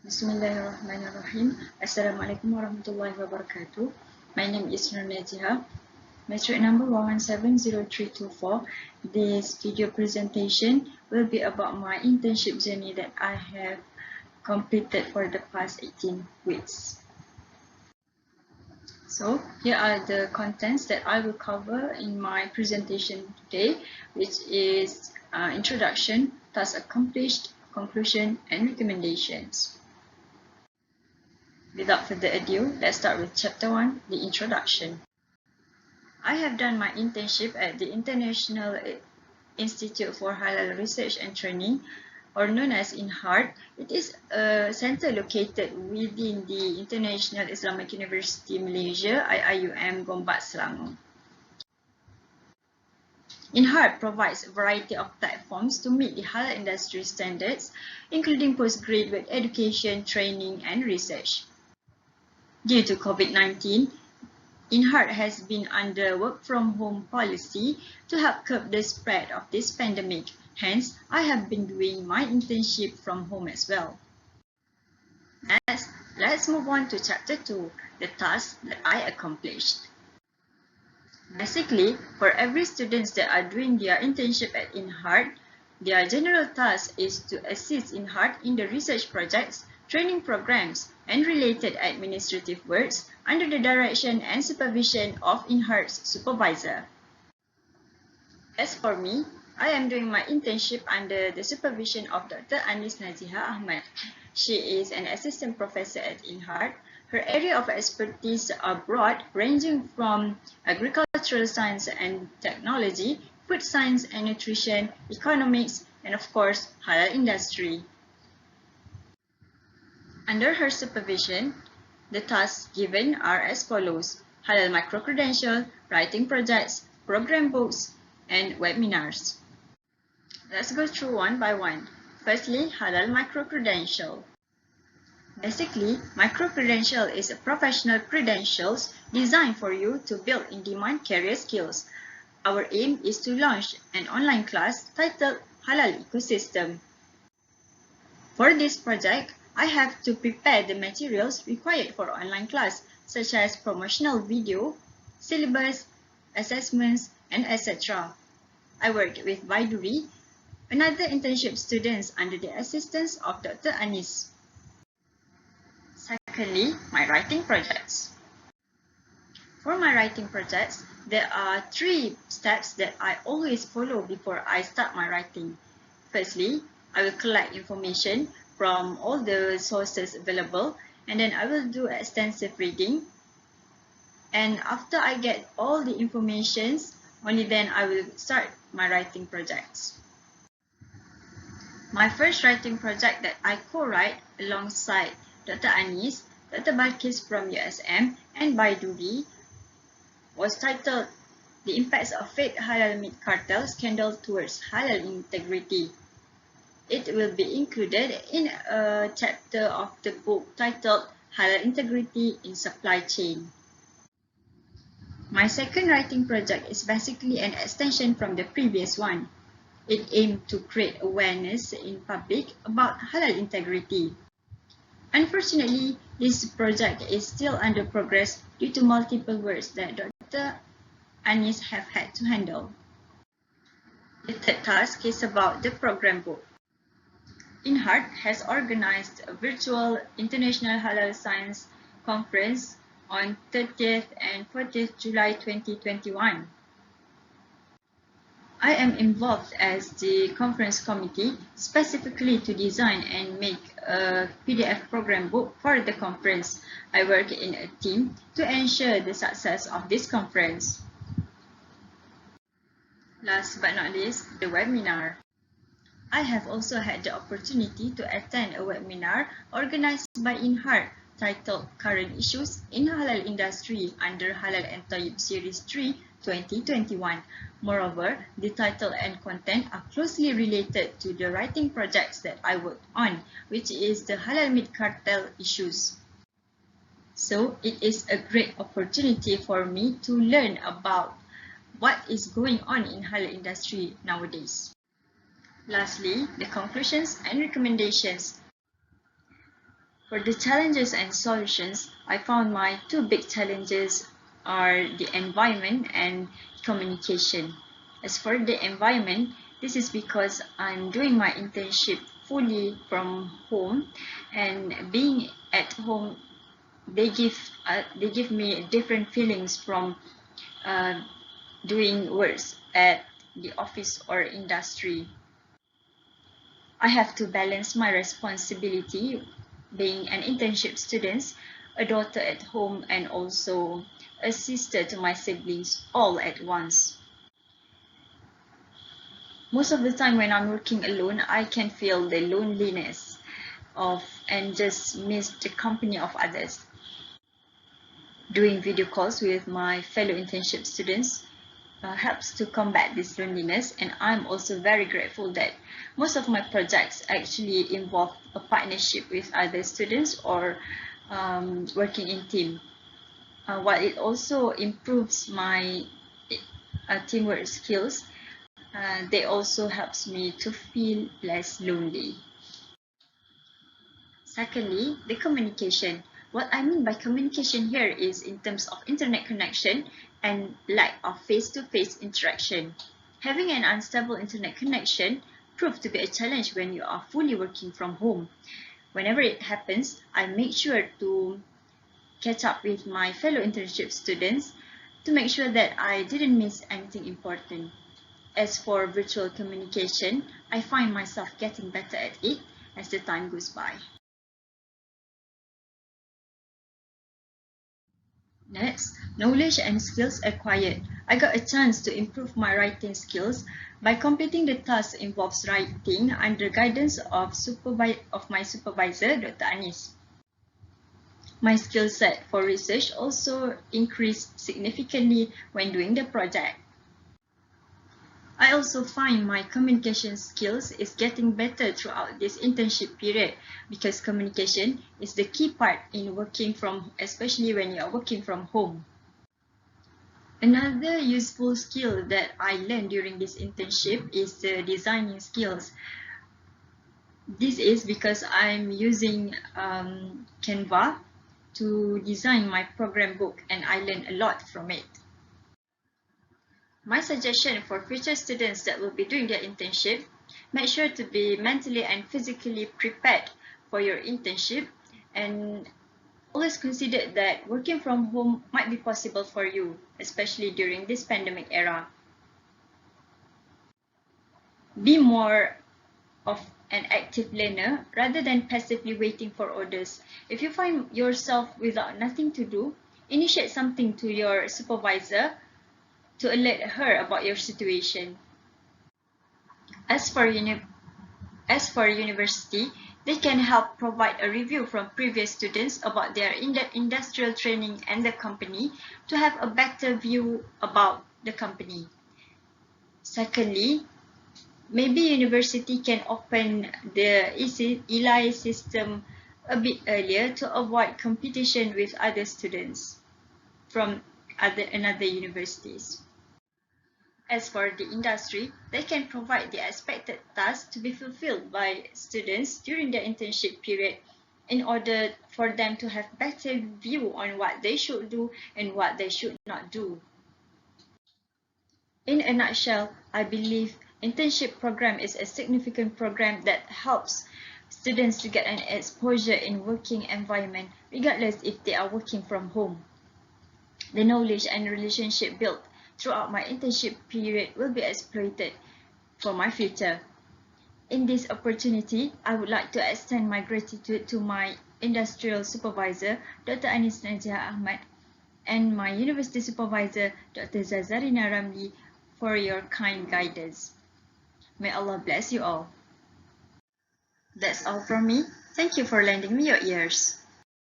Bismillahirrahmanirrahim. Assalamualaikum warahmatullahi wabarakatuh. My name is Nur Najiha. Metric number 1170324. This video presentation will be about my internship journey that I have completed for the past 18 weeks. So here are the contents that I will cover in my presentation today, which is introduction, task accomplished, conclusion, and recommendations. Without further ado, let's start with Chapter 1, the introduction. I have done my internship at the International Institute for Halal Research and Training, or known as INHART. It is a center located within the International Islamic University Malaysia, IIUM Gombak, Selangor. INHART provides a variety of platforms to meet the halal industry standards, including postgraduate education, training, and research. Due to COVID-19, INHART has been under work-from-home policy to help curb the spread of this pandemic. Hence, I have been doing my internship from home as well. Let's move on to Chapter 2, the tasks that I accomplished. Basically, for every students that are doing their internship at INHART, their general task is to assist INHART in the research projects, training programs, and related administrative works under the direction and supervision of INHART's supervisor. As for me, I am doing my internship under the supervision of Dr. Anis Naziha Ahmad. She is an assistant professor at INHART. Her area of expertise are broad, ranging from agricultural science and technology, food science and nutrition, economics, and of course, halal industry. Under her supervision, the tasks given are as follows: halal micro-credential, writing projects, program books, and webinars. Let's go through one by one. Firstly, halal micro-credential. Basically, micro-credential is a professional credentials designed for you to build in-demand career skills. Our aim is to launch an online class titled Halal Ecosystem. For this project, I have to prepare the materials required for online class, such as promotional video, syllabus, assessments, and etc. I worked with Baiduri, another internship student under the assistance of Dr. Anis. Secondly, my writing projects. For my writing projects, there are 3 steps that I always follow before I start my writing. Firstly, I will collect information from all the sources available, and then I will do extensive reading. And after I get all the informations, only then I will start my writing projects. My first writing project that I co-write alongside Dr. Anis, Dr. Balkis from USM, and Baiduri was titled The Impacts of Fake Halal Meat Cartel Scandal Towards Halal Integrity. It will be included in a chapter of the book titled Halal Integrity in Supply Chain. My second writing project is basically an extension from the previous one. It aimed to create awareness in public about halal integrity. Unfortunately, this project is still under progress due to multiple works that Dr. Anis have had to handle. The third task is about the program book. INHART has organized a virtual International Halal Science Conference on 30th and 40th July 2021. I am involved as the conference committee specifically to design and make a PDF program book for the conference. I work in a team to ensure the success of this conference. Last but not least, the webinar. I have also had the opportunity to attend a webinar organized by INHART titled Current Issues in Halal Industry under Halal and Tayyib Series 3 2021. Moreover, the title and content are closely related to the writing projects that I worked on, which is the halal meat cartel issues. So it is a great opportunity for me to learn about what is going on in halal industry nowadays. Lastly, the conclusions and recommendations. For the challenges and solutions, I found my two big challenges are the environment and communication. As for the environment, this is because I'm doing my internship fully from home, and being at home, they give me different feelings from uh, doing works at the office or industry. I have to balance my responsibility being an internship student, a daughter at home, and also a sister to my siblings all at once. Most of the time when I'm working alone, I can feel the loneliness of and just miss the company of others. Doing video calls with my fellow internship students helps to combat this loneliness, and I'm also very grateful that most of my projects actually involve a partnership with other students or working in team. While it also improves my teamwork skills, they also helps me to feel less lonely. Secondly, the communication. What I mean by communication here is in terms of internet connection and lack of face-to-face interaction. Having an unstable internet connection proved to be a challenge when you are fully working from home. Whenever it happens, I make sure to catch up with my fellow internship students to make sure that I didn't miss anything important. As for virtual communication, I find myself getting better at it as the time goes by. Next, knowledge and skills acquired. I got a chance to improve my writing skills by completing the task involves writing under guidance of my supervisor, Dr. Anis. My skill set for research also increased significantly when doing the project. I also find my communication skills is getting better throughout this internship period because communication is the key part in working from, especially when you are working from home. Another useful skill that I learned during this internship is the designing skills. This is because I'm using Canva to design my program book, and I learned a lot from it. My suggestion for future students that will be doing their internship, make sure to be mentally and physically prepared for your internship, and always consider that working from home might be possible for you, especially during this pandemic era. Be more of an active learner rather than passively waiting for orders. If you find yourself without nothing to do, initiate something to your supervisor to alert her about your situation. As for university, they can help provide a review from previous students about their industrial training and the company to have a better view about the company. Secondly, maybe university can open the ELI system a bit earlier to avoid competition with other students from another universities. As for the industry, they can provide the expected tasks to be fulfilled by students during the internship period in order for them to have better view on what they should do and what they should not do. In a nutshell, I believe internship program is a significant program that helps students to get an exposure in working environment regardless if they are working from home. The knowledge and relationship built throughout my internship period will be exploited for my future. In this opportunity, I would like to extend my gratitude to my industrial supervisor, Dr. Anis Najah Ahmad, and my university supervisor, Dr. Zazarina Ramli, for your kind guidance. May Allah bless you all. That's all from me. Thank you for lending me your ears.